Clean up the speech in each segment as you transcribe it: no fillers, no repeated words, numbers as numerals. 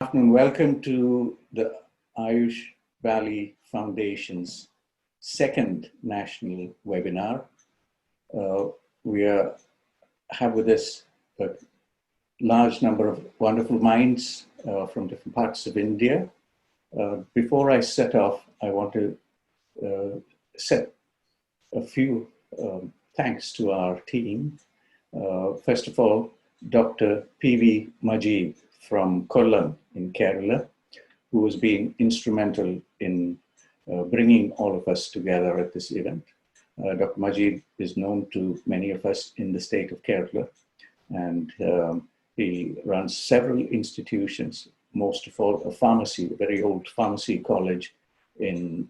Afternoon. Welcome to the Ayush Valley Foundation's second national webinar. We have with us a large number of wonderful minds from different parts of India. Before I set off, I want to set a few thanks to our team. First of all, Dr. P.V. Majid from Kollam in Kerala, who has been instrumental in bringing all of us together at this event. Dr. Majid is known to many of us in the state of Kerala, and he runs several institutions, most of all a pharmacy, a very old pharmacy college in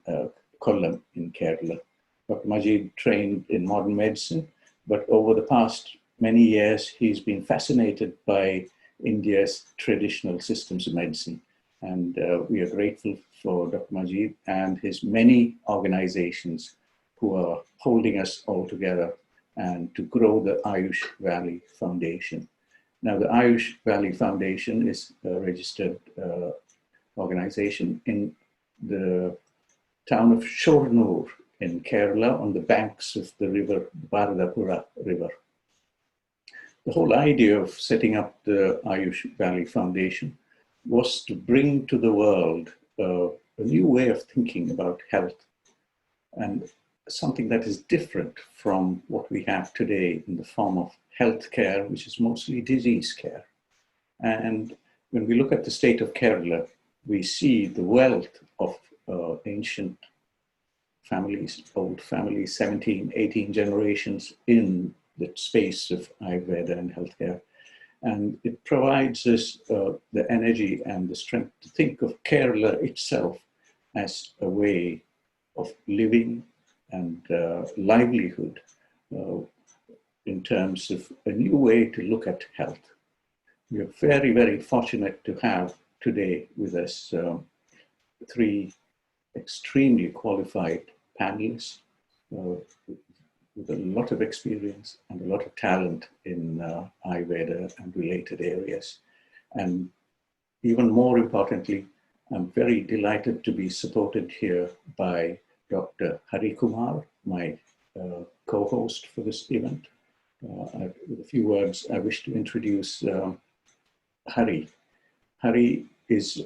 Kollam in Kerala. Dr. Majid trained in modern medicine, but over the past many years, he's been fascinated by India's traditional systems of medicine. And we are grateful for Dr. Majid and his many organizations who are holding us all together and to grow the Ayush Valley Foundation. Now, the Ayush Valley Foundation is a registered organization in the town of Shornur in Kerala on the banks of the river, Bharadapura River. The whole idea of setting up the Ayush Valley Foundation was to bring to the world a new way of thinking about health and something that is different from what we have today in the form of healthcare, which is mostly disease care. And when we look at the state of Kerala, we see the wealth of ancient families, old families, 17, 18 generations in the space of Ayurveda and healthcare. And it provides us the energy and the strength to think of Kerala itself as a way of living and livelihood in terms of a new way to look at health. We are very, very fortunate to have today with us three extremely qualified panelists with a lot of experience and a lot of talent in Ayurveda and related areas. And even more importantly, I'm very delighted to be supported here by Dr. Harikumar, my co-host for this event. With a few words, I wish to introduce Hari. Hari is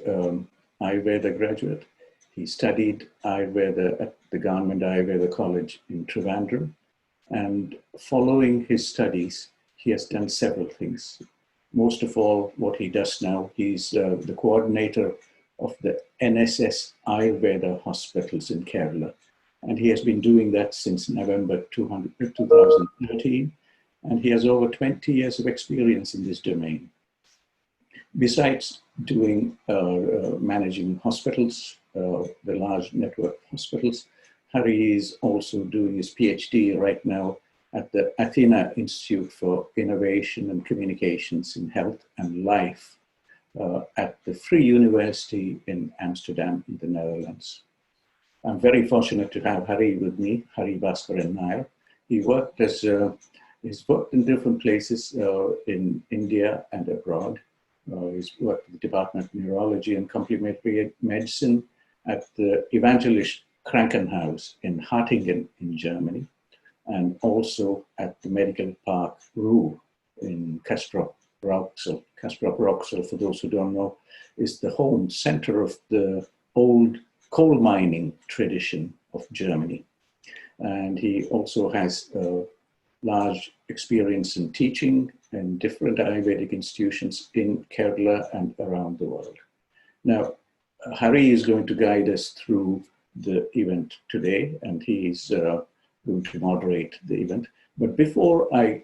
Ayurveda graduate. He studied Ayurveda at the Government Ayurveda College in Trivandrum. And following his studies, he has done several things. Most of all, what he does now, he's the coordinator of the NSS Ayurveda hospitals in Kerala. And he has been doing that since November 2013. And he has over 20 years of experience in this domain. Besides doing managing hospitals, the large network hospitals, Hari is also doing his PhD right now at the Athena Institute for Innovation and Communications in Health and Life at the Free University in Amsterdam in the Netherlands. I'm very fortunate to have Hari with me, Hari Bhaskaran Nair. He worked he's worked in different places in India and abroad. He's worked at the Department of Neurology and Complementary Medicine at the Evangelist Krankenhaus in Hattingen in Germany, and also at the Medical Park Ruhr in Castrop-Rauxel. Castrop-Rauxel, for those who don't know, is the home center of the old coal mining tradition of Germany. And he also has large experience in teaching in different Ayurvedic institutions in Kerala and around the world. Now, Hari is going to guide us through the event today, and he's going to moderate the event. But before I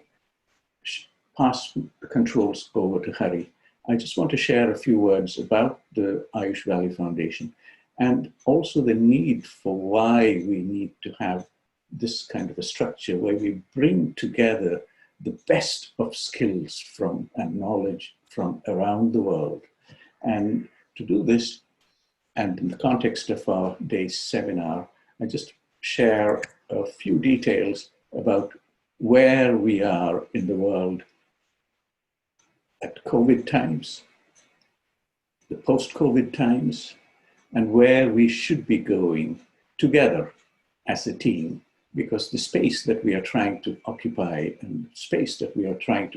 pass the controls over to Hari, I just want to share a few words about the Ayush Valley Foundation and also the need for why we need to have this kind of a structure where we bring together the best of skills from and knowledge from around the world. And to do this, and in the context of our day's seminar, I just share a few details about where we are in the world at COVID times, the post-COVID times, and where we should be going together as a team, because the space that we are trying to occupy and space that we are trying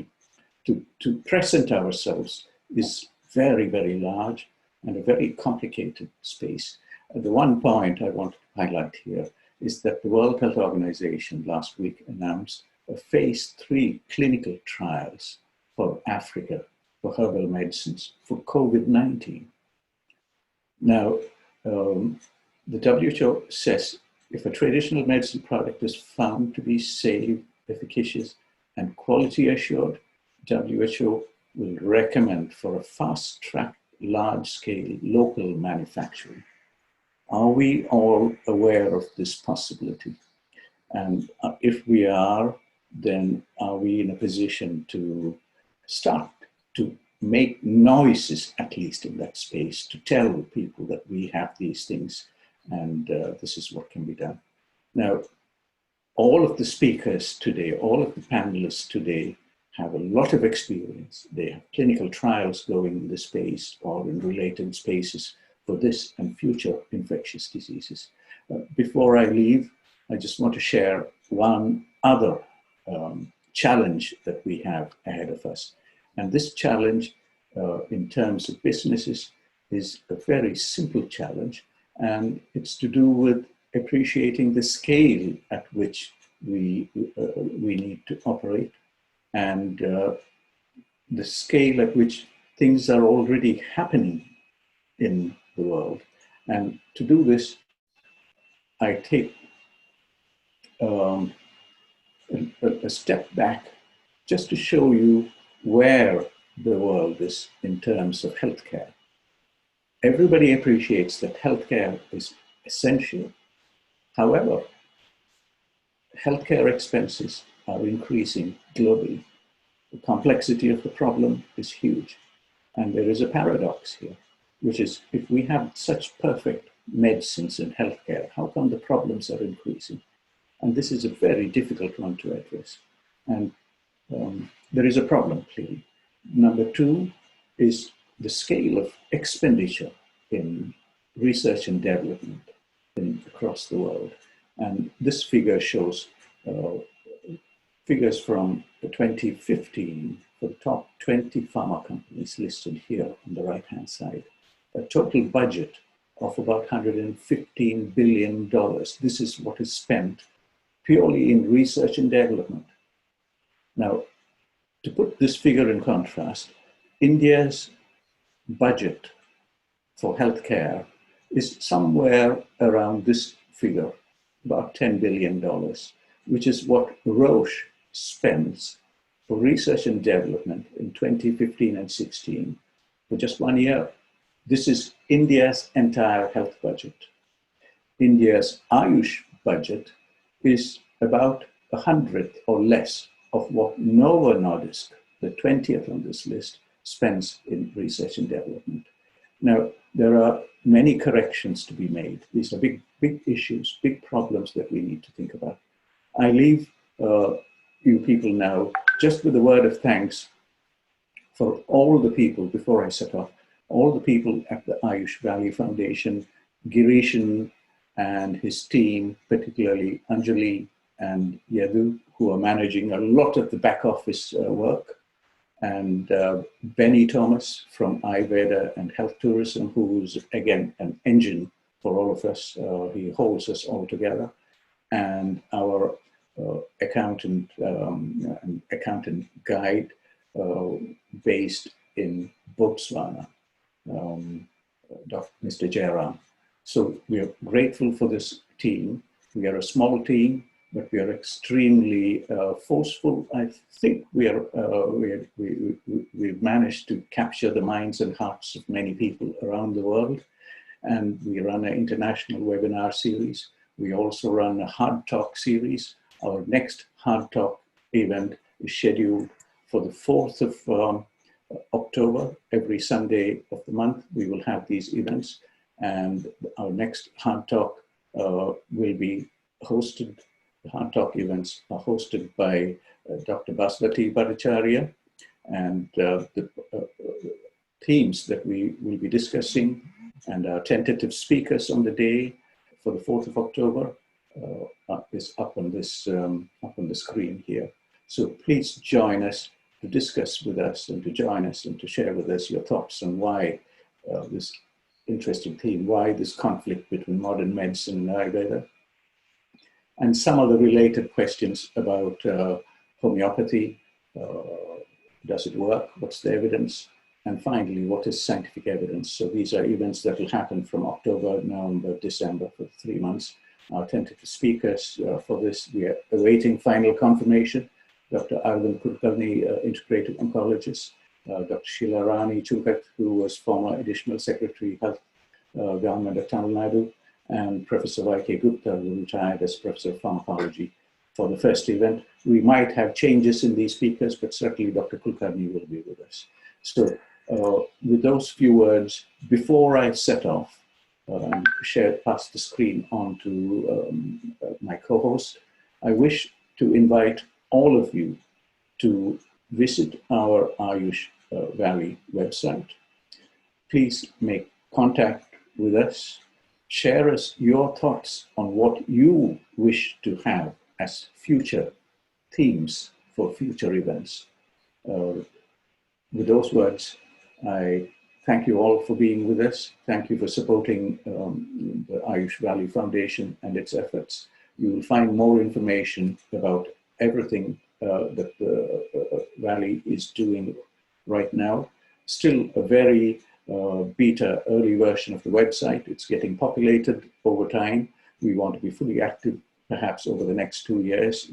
to present ourselves is very, very large and a very complicated space. The one point I want to highlight here is that the World Health Organization last week announced a phase 3 clinical trials for Africa for herbal medicines for COVID-19. Now, the WHO says if a traditional medicine product is found to be safe, efficacious, and quality assured, WHO will recommend for a fast-track, large-scale local manufacturing. Are we all aware of this possibility? And if we are, then are we in a position to start to make noises, at least in that space, to tell people that we have these things and this is what can be done? Now, all of the speakers today, all of the panelists today have a lot of experience. They have clinical trials going in the space or in related spaces for this and future infectious diseases. Before I leave, I just want to share one other challenge that we have ahead of us. And this challenge in terms of businesses is a very simple challenge, and it's to do with appreciating the scale at which we need to operate and the scale at which things are already happening in the world. And to do this, I take a step back just to show you where the world is in terms of healthcare. Everybody appreciates that healthcare is essential. However, healthcare expenses are increasing globally. The complexity of the problem is huge. And there is a paradox here, which is if we have such perfect medicines in healthcare, how come the problems are increasing? And this is a very difficult one to address. And there is a problem, clearly. Number two is the scale of expenditure in research and development across the world. And this figure shows figures from 2015 for the top 20 pharma companies listed here on the right-hand side. A total budget of about $115 billion. This is what is spent purely in research and development. Now, to put this figure in contrast, India's budget for healthcare is somewhere around this figure, about $10 billion, which is what Roche spends for research and development in 2015 and 16 for just 1 year. This is India's entire health budget. India's Ayush budget is about 100th or less of what Novo Nordisk, the 20th on this list, spends in research and development. Now, there are many corrections to be made. These are big issues, big problems that we need to think about. I leave you people now just with a word of thanks for all the people, before I set off, all the people at the Ayush Valley Foundation, Girishan and his team, particularly Anjali and Yadu, who are managing a lot of the back office work, and Benny Thomas from Ayurveda and Health Tourism, who's again an engine for all of us. He holds us all together, and our accountant and accountant guide based in Botswana, Mr. Jairam. So we are grateful for this team. We are a small team, but we are extremely forceful. I think we've managed to capture the minds and hearts of many people around the world. And we run an international webinar series. We also run a hard talk series. Our next hard talk event is scheduled for the 4th of October. Every Sunday of the month, we will have these events. And our next hard talk will be hosted. The hard talk events are hosted by Dr. Baswati Bhattacharya, and themes that we will be discussing and our tentative speakers on the day for the 4th of October is up on the screen here. So please join us to discuss with us and to join us and to share with us your thoughts on why this interesting theme, why this conflict between modern medicine and Ayurveda, and some of the related questions about homeopathy. Does it work? What's the evidence? And finally, what is scientific evidence? So these are events that will happen from October, November, December for 3 months. Our tentative speakers for this, we are awaiting final confirmation. Dr. Arvind Kulkarni, integrative oncologist, Dr. Sheila Rani Chukat, who was former additional secretary health government of Tamil Nadu, and Professor Y.K. Gupta, who retired as professor of pharmacology for the first event. We might have changes in these speakers, but certainly Dr. Kulkarni will be with us. So with those few words, before I set off, pass the screen on to my co-host, I wish to invite all of you to visit our Ayush Valley website. Please make contact with us. Share us your thoughts on what you wish to have as future themes for future events. With those words, I thank you all for being with us. Thank you for supporting the Ayush Valley Foundation and its efforts. You will find more information about everything that the Valley is doing right now. Still a very beta early version of the website. It's getting populated over time. We want to be fully active perhaps over the next 2 years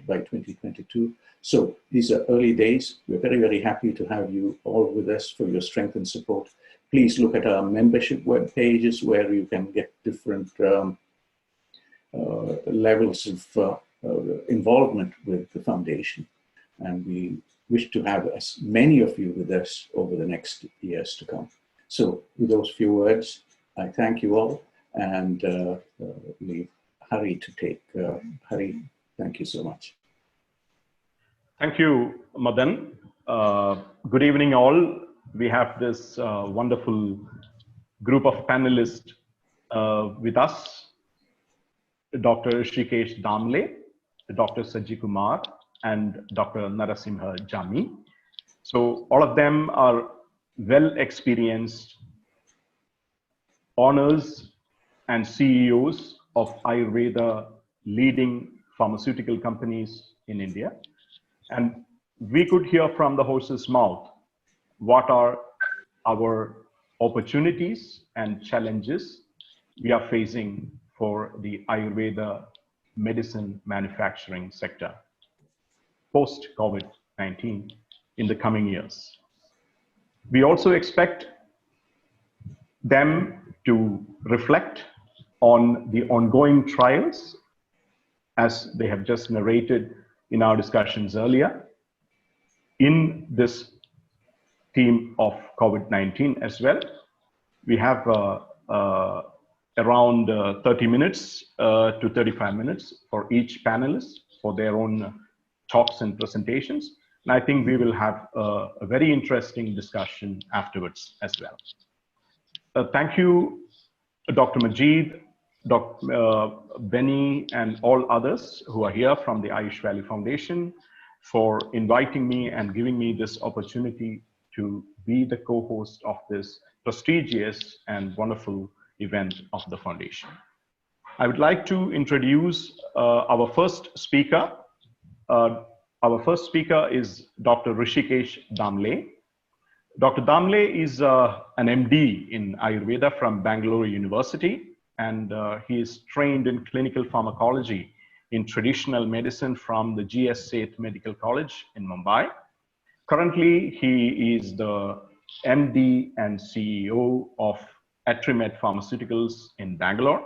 by 2022. So these are early days. We're very, very happy to have you all with us for your strength and support. Please look at our membership web pages where you can get different levels of involvement with the foundation. And we wish to have as many of you with us over the next years to come. So with those few words, I thank you all and leave Hari to take. Hari, thank you so much. Thank you, Madan. Good evening, all. We have this wonderful group of panelists with us, Dr. Hrishikesh Damle, Dr. Sajikumar, and Dr. Narasimha Jammi. So all of them are well-experienced owners and CEOs of Ayurveda leading pharmaceutical companies in India. And we could hear from the horse's mouth what are our opportunities and challenges we are facing for the Ayurveda medicine manufacturing sector post-COVID-19 in the coming years. We also expect them to reflect on the ongoing trials, as they have just narrated in our discussions earlier, in this theme of COVID-19 as well. We have around 30 minutes to 35 minutes for each panelist for their own talks and presentations. And I think we will have a very interesting discussion afterwards as well. Thank you, Dr. Majid, Dr. Benny, and all others who are here from the Ayush Valley Foundation for inviting me and giving me this opportunity to be the co-host of this prestigious and wonderful event of the foundation. I would like to introduce our first speaker. Our first speaker is Dr. Hrishikesh Damle. Dr. Damle is an MD in Ayurveda from Bangalore University, and he is trained in clinical pharmacology in traditional medicine from the GS Seth Medical College in Mumbai. Currently, he is the MD and CEO of Atrimed Pharmaceuticals in Bangalore.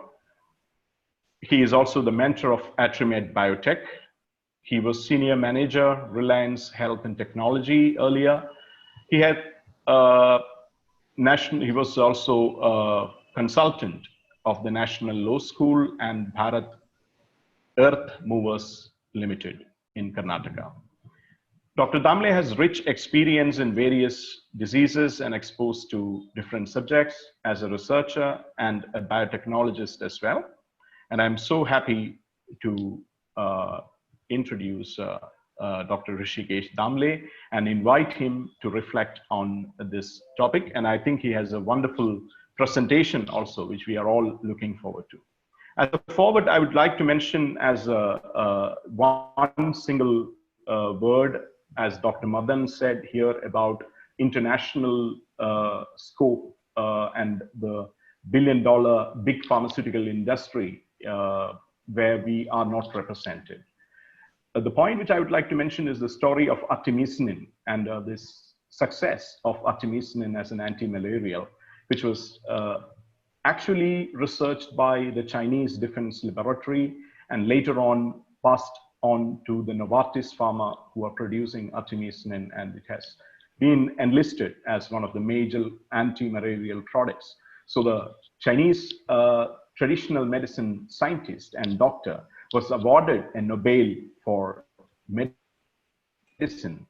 He is also the mentor of Atrimed Biotech. He was senior manager, Reliance Health and Technology earlier. He had he was also a consultant of the National Law School and Bharat Earth Movers Limited in Karnataka. Dr. Damle has rich experience in various diseases and exposed to different subjects as a researcher and a biotechnologist as well. And I'm so happy to introduce Dr. Hrishikesh Damle and invite him to reflect on this topic. And I think he has a wonderful presentation also, which we are all looking forward to. As a forward, I would like to mention as one single word, as Dr. Madan said here, about international scope and the billion-dollar big pharmaceutical industry where we are not represented. The point which I would like to mention is the story of artemisinin and this success of artemisinin as an anti-malarial, which was actually researched by the Chinese Defense Laboratory and later on passed on to the Novartis Pharma, who are producing artemisinin, and it has been enlisted as one of the major anti-malarial products. So the Chinese traditional medicine scientist and doctor was awarded a Nobel for medicine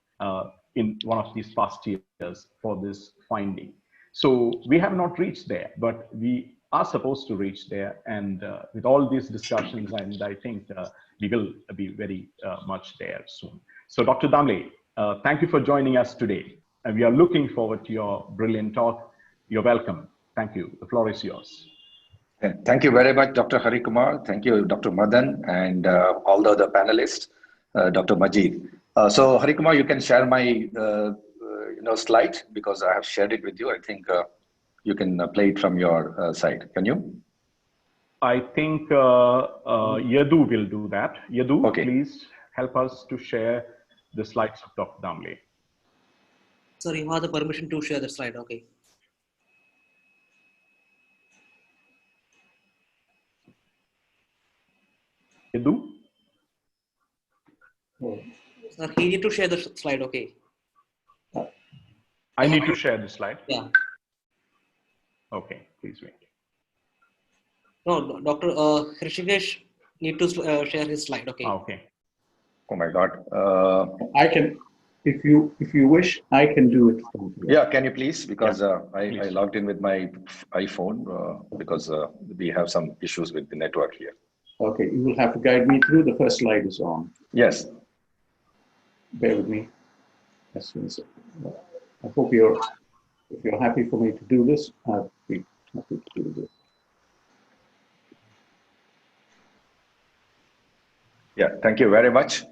in one of these past years for this finding. So we have not reached there, but we are supposed to reach there. And with all these discussions, and I think we will be very much there soon. So Dr. Damle, thank you for joining us today. And we are looking forward to your brilliant talk. You're welcome. Thank you. The floor is yours. Thank you very much, Dr. Harikumar. Thank you, Dr. Madan, and all the other panelists, Dr. Majid. So Harikumar, you can share my slide because I have shared it with you. I think you can play it from your side. Can you? I think Yadu will do that. Yadu, okay. Please help us to share the slides of Dr. Damle. Sir, you have the permission to share the slide. Okay. Yadu? Sir, he need to share the slide. Okay. I need to share the slide? Yeah. Okay, please wait. No, Dr. Hrishikesh need to share his slide. Okay. Okay. Oh my God. I can, if you wish, I can do it from here. Yeah, can you please? Because I logged in with my iPhone because we have some issues with the network here. Okay, you will have to guide me through. The first slide is on. Yes. Bear with me. As soon as I hope if you're happy for me to do this, I'll be happy to do this. Yeah, thank you very much.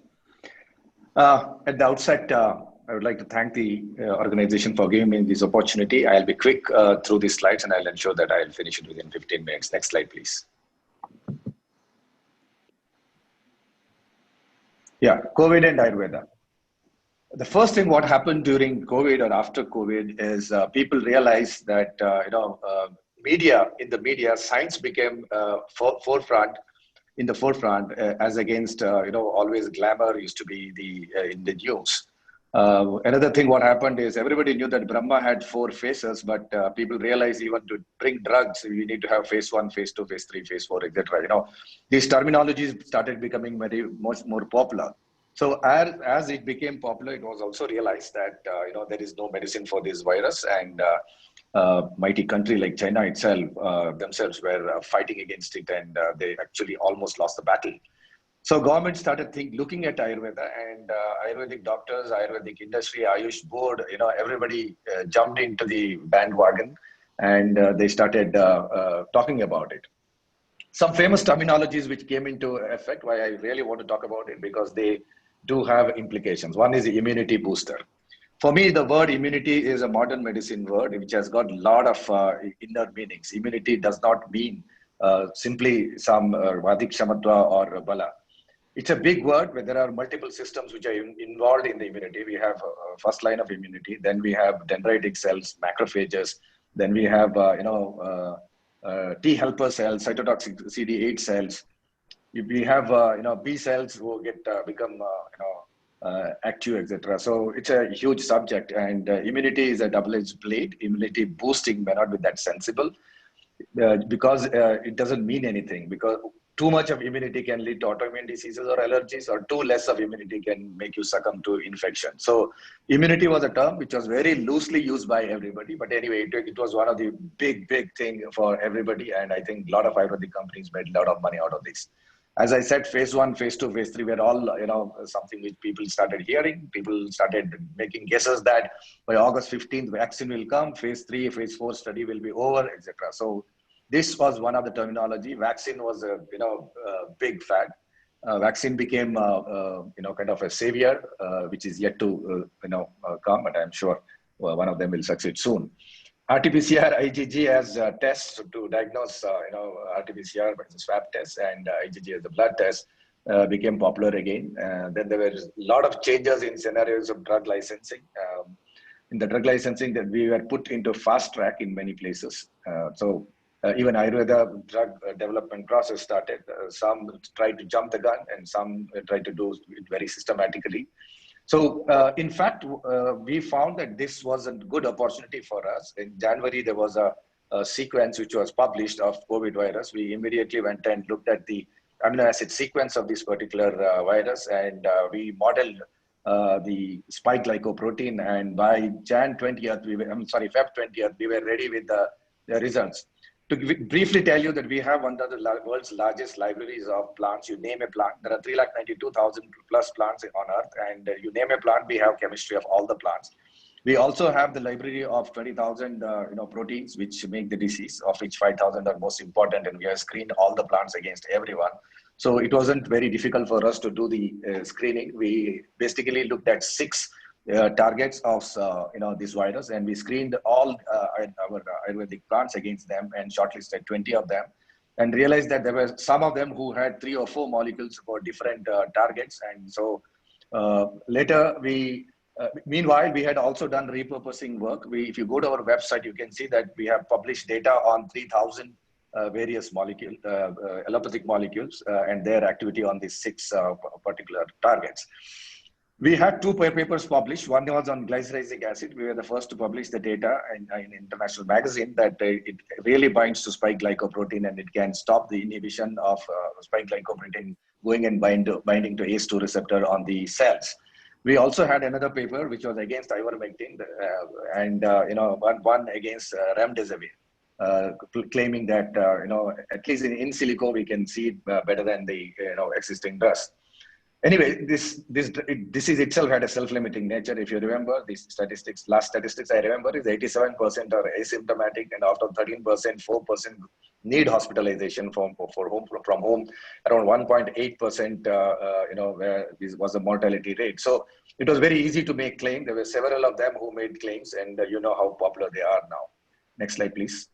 At the outset, I would like to thank the organization for giving me this opportunity. I'll be quick through these slides and I'll ensure that I'll finish it within 15 minutes. Next slide, please. Yeah, COVID and Ayurveda. The first thing what happened during COVID or after COVID is people realized that, media, science became in the forefront as against, always glamour used to be in the news. Another thing what happened is everybody knew that Brahma had 4 phases, but people realized even to bring drugs, you need to have phase 1, phase 2, phase 3, phase 4, etc. These terminologies started becoming much more popular. So as it became popular, it was also realized that there is no medicine for this virus, and mighty country like China itself themselves were fighting against it, and they actually almost lost the battle. So government started looking at Ayurveda, and Ayurvedic doctors, Ayurvedic industry, Ayush board, everybody jumped into the bandwagon, and they started talking about it. Some famous terminologies which came into effect, why I really want to talk about it, because they do have implications. One is the immunity booster. For me, the word immunity is a modern medicine word which has got a lot of inner meanings. Immunity does not mean simply some Vadik Shamatva or Bala. It's a big word where there are multiple systems which are involved in the immunity. We have first line of immunity, then we have dendritic cells, macrophages, then we have T helper cells, cytotoxic CD8 cells. We have B cells who become active, etc. So it's a huge subject, and immunity is a double-edged blade. Immunity boosting may not be that sensible because it doesn't mean anything. Because too much of immunity can lead to autoimmune diseases or allergies, or too less of immunity can make you succumb to infection. So immunity was a term which was very loosely used by everybody. But anyway, it was one of the big thing for everybody. And I think a lot of Ayurvedic companies made a lot of money out of this. As I said, phase 1, phase 2, phase 3 were all, something which people started hearing. People started making guesses that by August 15th, vaccine will come, phase 3, phase 4 study will be over, etc. So this was one of the terminology. Vaccine was a, big fad. Vaccine became, kind of a savior, which is yet to, come, but I'm sure one of them will succeed soon. RT-PCR, IgG as tests to diagnose, RT-PCR as a swab test, and IgG as a blood test became popular again. Then there were a lot of changes in scenarios of drug licensing. In the drug licensing, that we were put into fast track in many places. Even Ayurveda drug development process started. Some tried to jump the gun, and some tried to do it very systematically. So, in fact, we found that this was a good opportunity for us. In January, there was a sequence which was published of COVID virus. We immediately went and looked at the amino acid sequence of this particular virus, and we modeled the spike glycoprotein. And by Feb 20th, we were ready with the results. To briefly tell you that we have one of the world's largest libraries of plants. You name a plant, there are 392,000 plus plants on earth, and you name a plant, we have chemistry of all the plants. We also have the library of 20,000 proteins which make the disease, of which 5,000 are most important, and we have screened all the plants against everyone. So it wasn't very difficult for us to do the screening. We basically looked at 6 targets of this virus, and we screened all our Ayurvedic plants against them and shortlisted 20 of them, and realized that there were some of them who had 3 or 4 molecules for different targets. And so later meanwhile, we had also done repurposing work. If you go to our website, you can see that we have published data on 3,000 various allopathic molecules and their activity on these 6 particular targets. We had 2 papers published. One was on glyceric acid. We were the first to publish the data in an international magazine that it really binds to spike glycoprotein, and it can stop the inhibition of spike glycoprotein going and binding to ACE2 receptor on the cells. We also had another paper which was against ivermectin and one against remdesivir, claiming that at least in silico we can see it better than the existing drugs. Anyway, this disease itself had a self-limiting nature. If you remember these statistics, last statistics I remember is 87% are asymptomatic, and after 13%, 4% need hospitalization from home. Around 1.8%, where this was the mortality rate. So it was very easy to make claims. There were several of them who made claims, and you know how popular they are now. Next slide, please.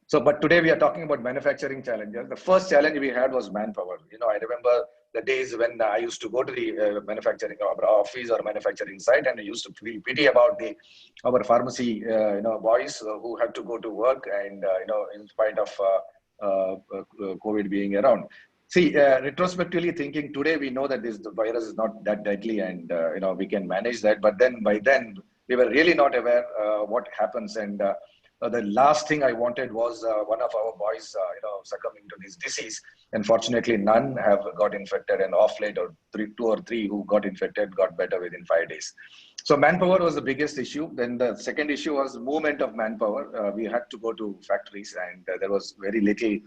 So, but today we are talking about manufacturing challenges. The first challenge we had was manpower. I remember the days when I used to go to the manufacturing office or manufacturing site, and I used to feel pity about our pharmacy, boys who had to go to work, and in spite of COVID being around. See, retrospectively thinking, today we know that the virus is not that deadly, and we can manage that. But then by then we were really not aware what happens, and the last thing I wanted was one of our boys, succumbing to this disease. Unfortunately, none have got infected, and off late, or 2 or 3 who got infected got better within 5 days. So manpower was the biggest issue. Then the second issue was movement of manpower. We had to go to factories, and there was very little,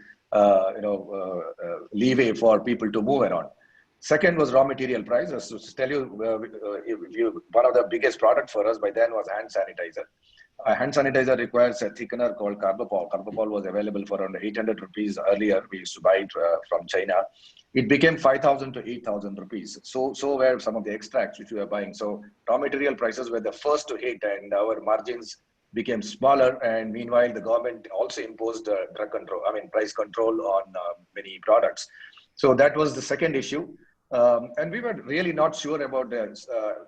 leeway for people to move around. Second was raw material prices. So to tell you, one of the biggest product for us by then was hand sanitizer. A hand sanitizer requires a thickener called carbopol. Carbopol was available for around 800 rupees earlier. We used to buy it from China. It became 5,000 to 8,000 rupees. So were some of the extracts which we were buying. So raw material prices were the first to hit, and our margins became smaller. And meanwhile, the government also imposed price control on many products. So that was the second issue. And we were really not sure about the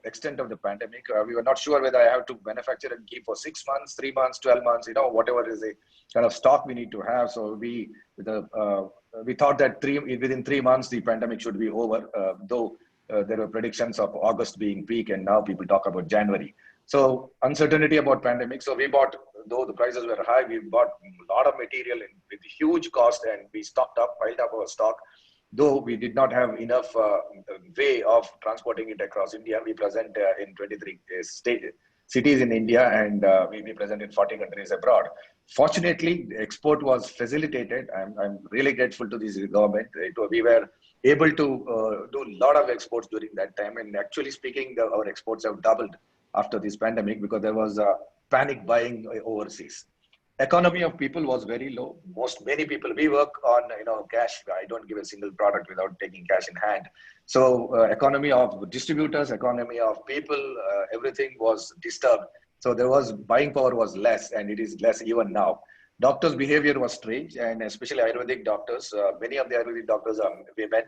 extent of the pandemic. We were not sure whether I have to manufacture and keep for 6 months, 3 months, 12 months, whatever is the kind of stock we need to have. So we thought that within 3 months, the pandemic should be over, though there were predictions of August being peak, and now people talk about January. So uncertainty about pandemic. So we bought, though the prices were high, we bought a lot of material in with huge cost, and we piled up our stock. Though we did not have enough way of transporting it across India, we present in 23 cities in India, and we present in 40 countries abroad. Fortunately, the export was facilitated. I'm really grateful to this government. We were able to do a lot of exports during that time. And actually speaking, our exports have doubled after this pandemic because there was panic buying overseas. Economy of people was very low. Many people, we work on cash. I don't give a single product without taking cash in hand. So economy of distributors, economy of people, everything was disturbed. So there was buying power was less, and it is less even now. Doctors' behavior was strange, and especially Ayurvedic doctors. Many of the Ayurvedic doctors are women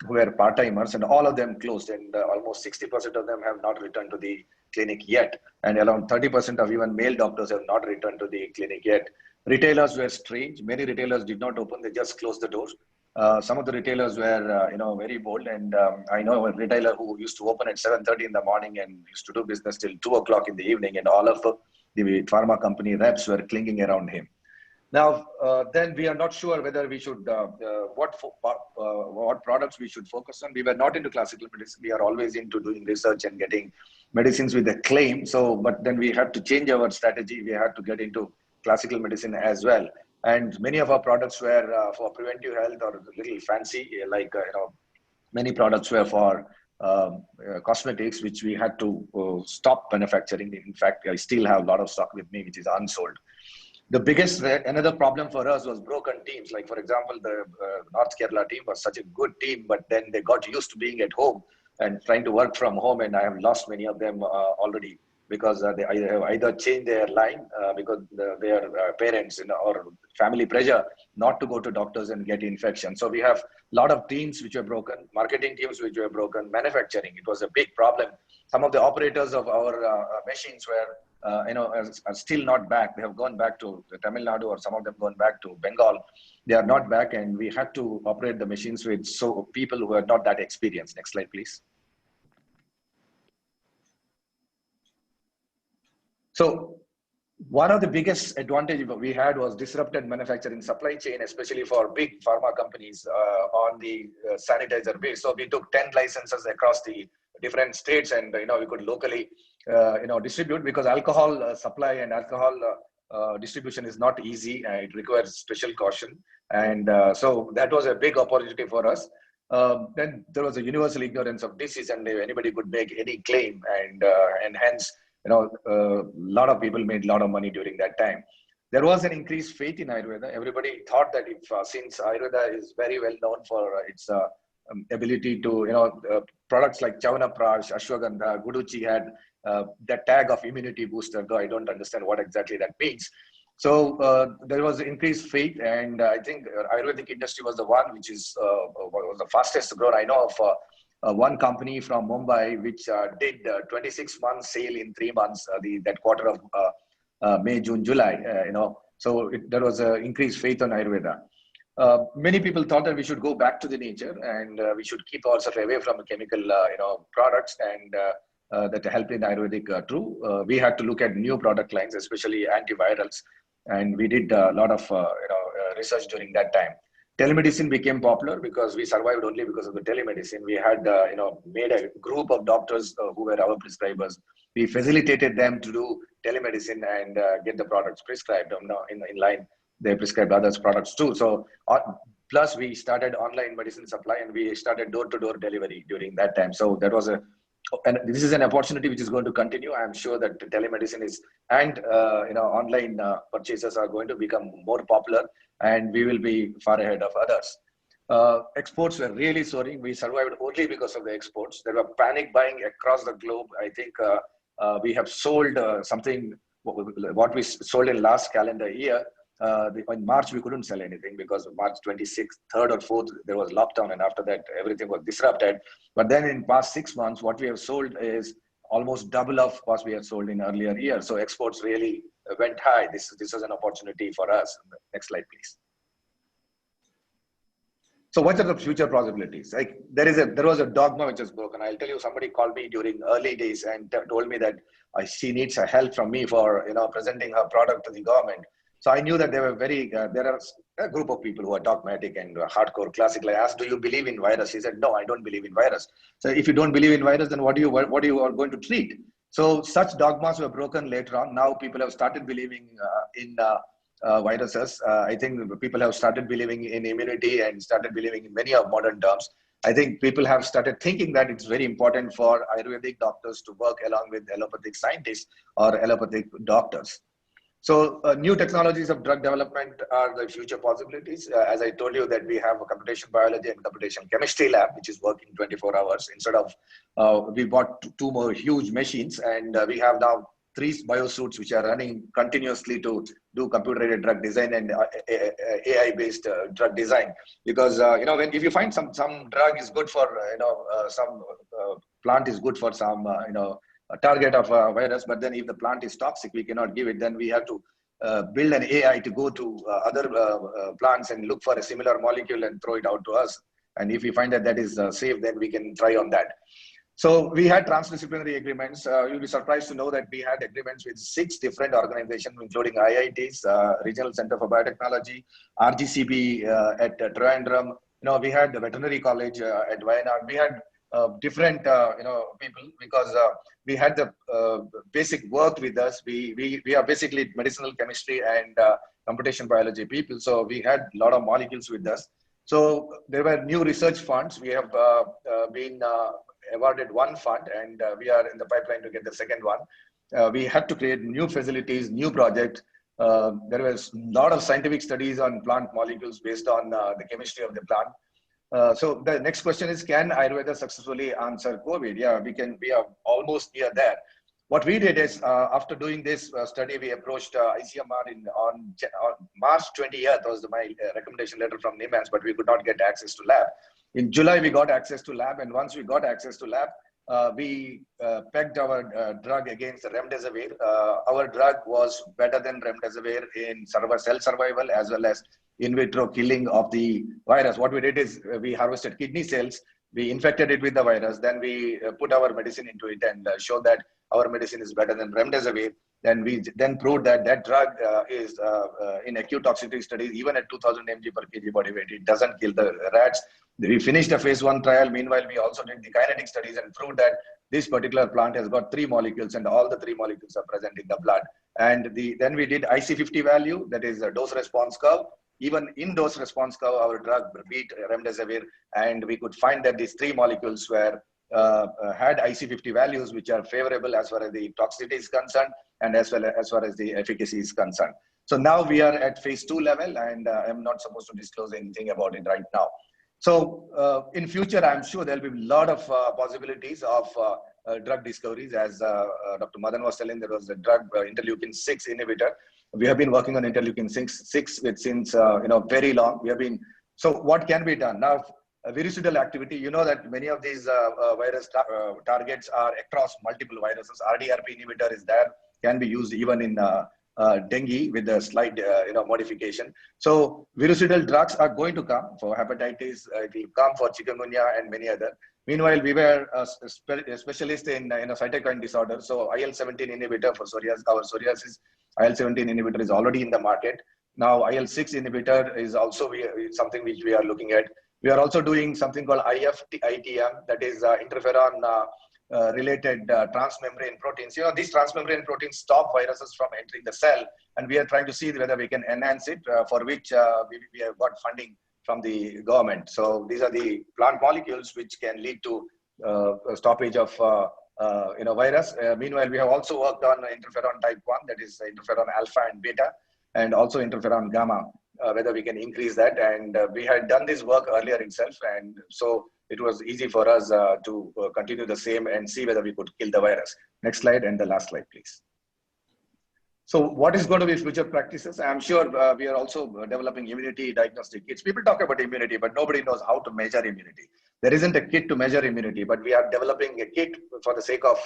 who were part-timers, and all of them closed, and almost 60% of them have not returned to the clinic yet, and around 30% of even male doctors have not returned to the clinic yet. Retailers were strange. Many retailers did not open; they just closed the doors. Some of the retailers were, very bold, and I know a retailer who used to open at 7:30 in the morning and used to do business till 2 o'clock in the evening, and all of the pharma company reps were clinging around him. Now, then we are not sure whether we should, what products we should focus on. We were not into classical medicine. We are always into doing research and getting medicines with a claim. So, but then we had to change our strategy. We had to get into classical medicine as well. And many of our products were for preventive health or a little fancy, like, many products were for cosmetics, which we had to stop manufacturing. In fact, I still have a lot of stock with me, which is unsold. The biggest, another problem for us was broken teams. Like, for example, the North Kerala team was such a good team, but then they got used to being at home and trying to work from home. And I have lost many of them already because they have either changed their line because their parents or family pressure not to go to doctors and get infection. So we have a lot of teams which were broken, marketing teams which were broken, manufacturing. It was a big problem. Some of the operators of our machines were are still not back. They have gone back to Tamil Nadu, or some of them gone back to Bengal. They are not back, and we had to operate the machines with people who are not that experienced. Next slide, please. So one of the biggest advantages we had was disrupted manufacturing supply chain, especially for big pharma companies on the sanitizer base. So we took 10 licenses across the different states, and we could locally distribute, because alcohol supply and alcohol distribution is not easy. It requires special caution, and so that was a big opportunity for us. Then there was a universal ignorance of disease, and anybody could make any claim, and hence a lot of people made a lot of money during that time. There was an increased faith in Ayurveda. Everybody thought that if since Ayurveda is very well known for its ability to, products like Chawanaprash, Ashwagandha, Guduchi had that tag of immunity booster, though I don't understand what exactly that means. So there was increased faith, and I think Ayurvedic industry was the one which was the fastest growth. I know of one company from Mumbai which did 26 months sale in 3 months, that quarter of May, June, July. So there was increased faith on Ayurveda. Many people thought that we should go back to the nature, and we should keep ourselves away from chemical, products, and that help in Ayurvedic true. We had to look at new product lines, especially antivirals, and we did a lot of research during that time. Telemedicine became popular because we survived only because of the telemedicine. We had made a group of doctors who were our prescribers. We facilitated them to do telemedicine and get the products prescribed in line. They prescribed others products too. So plus we started online medicine supply, and we started door-to-door delivery during that time. So that was and this is an opportunity which is going to continue. I'm sure that telemedicine and online purchases are going to become more popular, and we will be far ahead of others. Exports were really soaring. We survived only because of the exports. There were panic buying across the globe. I think we have sold something, what we sold in last calendar year. In March, we couldn't sell anything because March 26th, 3rd or 4th, there was lockdown, and after that, everything was disrupted. But then in past 6 months, what we have sold is almost double of what we had sold in earlier years. So exports really went high. This is an opportunity for us. Next slide, please. So what are the future possibilities? Like there was a dogma which was broken. I'll tell you, somebody called me during early days and told me that she needs a help from me for presenting her product to the government. So I knew that they were very, there are a group of people who are dogmatic and hardcore classical. I asked, do you believe in virus? He said, no, I don't believe in virus. So if you don't believe in virus, then what are you are going to treat? So such dogmas were broken later on. Now people have started believing in viruses. I think people have started believing in immunity and started believing in many of modern terms. I think people have started thinking that it's very important for Ayurvedic doctors to work along with allopathic scientists or allopathic doctors. So new technologies of drug development are the future possibilities. As I told you that we have a computation biology and computation chemistry lab, which is working 24 hours. Instead of, we bought two more huge machines, and we have now 3 biosuits which are running continuously to do computer-aided drug design and AI-based drug design. Because if you find some drug is good for some plant is good for some a target of a virus, but then if the plant is toxic, we cannot give it. Then we have to build an AI to go to other plants and look for a similar molecule and throw it out to us. And if we find that that is safe, then we can try on that. So we had transdisciplinary agreements. You'll be surprised to know that we had agreements with 6 different organizations, including IITs, Regional Center for Biotechnology, RGCB at Trivandrum. We had the Veterinary College at Wayanad. We had different people, because we had the basic work with us. We are basically medicinal chemistry and computation biology people. So we had a lot of molecules with us. So there were new research funds. We have been awarded 1 fund, and we are in the pipeline to get the second one. We had to create new facilities, new projects. There was a lot of scientific studies on plant molecules based on the chemistry of the plant. So the next question is, can Ayurveda successfully answer COVID? Yeah, we are almost near there. What we did is, after doing this study, we approached ICMR on March 20th, was my recommendation letter from NIMANS, but we could not get access to lab. In July, we got access to lab, and once we got access to lab, we pegged our drug against remdesivir. Our drug was better than remdesivir in cell survival as well as in vitro killing of the virus. What we did is we harvested kidney cells, we infected it with the virus, then we put our medicine into it and showed that our medicine is better than remdesivir. Then we proved that that drug is in acute toxicity studies, even at 2000 mg per kg body weight, it doesn't kill the rats. We finished a phase 1 trial. Meanwhile, we also did the kinetic studies and proved that this particular plant has got 3 molecules, and all the 3 molecules are present in the blood. And then we did IC50 value, that is a dose response curve. Even in dose response curve, our drug beat remdesivir, and we could find that these 3 molecules were had IC50 values which are favorable as far as the toxicity is concerned and as well as far as the efficacy is concerned. So now we are at phase 2 level, and I'm not supposed to disclose anything about it right now. So in future, I'm sure there'll be a lot of possibilities of drug discoveries. As Dr. Madan was telling, there was a drug interleukin-6 inhibitor. We have been working on interleukin-6 since very long. So what can be done now? Virucidal activity. You know that many of these virus targets are across multiple viruses. RDRP inhibitor is there, can be used even in dengue with a slight modification. So virucidal drugs are going to come for hepatitis, it will come for chikungunya and many other. Meanwhile, we were a specialist in cytokine disorder. So IL-17 inhibitor for psoriasis, IL-17 inhibitor is already in the market. Now IL-6 inhibitor is also something which we are looking at. We are also doing something called IFITM, that is interferon related transmembrane proteins. These transmembrane proteins stop viruses from entering the cell, and we are trying to see whether we can enhance it, for which we have got funding from the government. So these are the plant molecules which can lead to stoppage of virus. Meanwhile, we have also worked on interferon type 1, that is interferon alpha and beta, and also interferon gamma, whether we can increase that. And we had done this work earlier itself, and so it was easy for us to continue the same and see whether we could kill the virus. Next slide, and the last slide, please. So what is going to be future practices? I'm sure we are also developing immunity diagnostic kits. People talk about immunity, but nobody knows how to measure immunity. There isn't a kit to measure immunity, but we are developing a kit for the sake of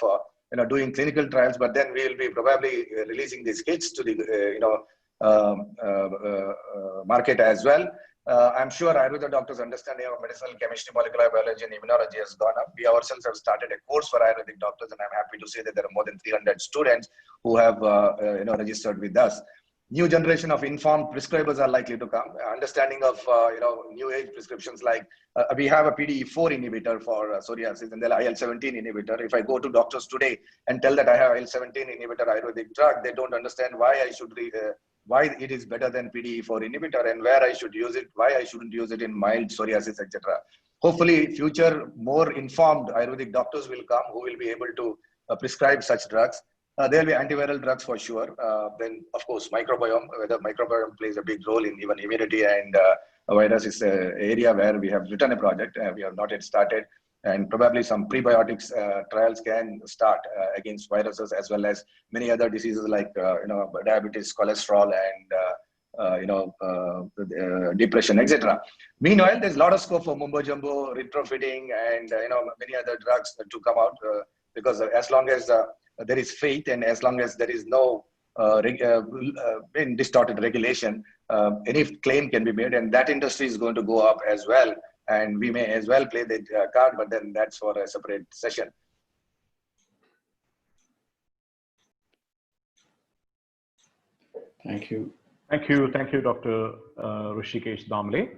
doing clinical trials. But then we will be probably releasing these kits to the market as well. I'm sure Ayurveda doctors' understanding of medicinal chemistry, molecular biology, and immunology has gone up. We ourselves have started a course for Ayurvedic doctors, and I'm happy to say that there are more than 300 students who have registered with us. New generation of informed prescribers are likely to come. Understanding of new age prescriptions, like we have a PDE4 inhibitor for psoriasis and the IL-17 inhibitor. If I go to doctors today and tell that I have IL-17 inhibitor Ayurvedic drug, they don't understand why I should why it is better than PDE4 inhibitor and where I should use it, why I shouldn't use it in mild psoriasis, etc. Hopefully, future more informed Ayurvedic doctors will come who will be able to prescribe such drugs. There will be antiviral drugs for sure. Then, of course, microbiome, whether microbiome plays a big role in even immunity and virus is an area where we have written a project. We have not yet started. And probably some prebiotics trials can start against viruses as well as many other diseases like diabetes, cholesterol, and depression, etc. Meanwhile, there's a lot of scope for mumbo jumbo, retrofitting, and many other drugs to come out because as long as there is faith and as long as there is no distorted regulation, any claim can be made, and that industry is going to go up as well. And we may as well play the card, but then that's for a separate session. Thank you. Thank you, Dr. Hrishikesh Damle.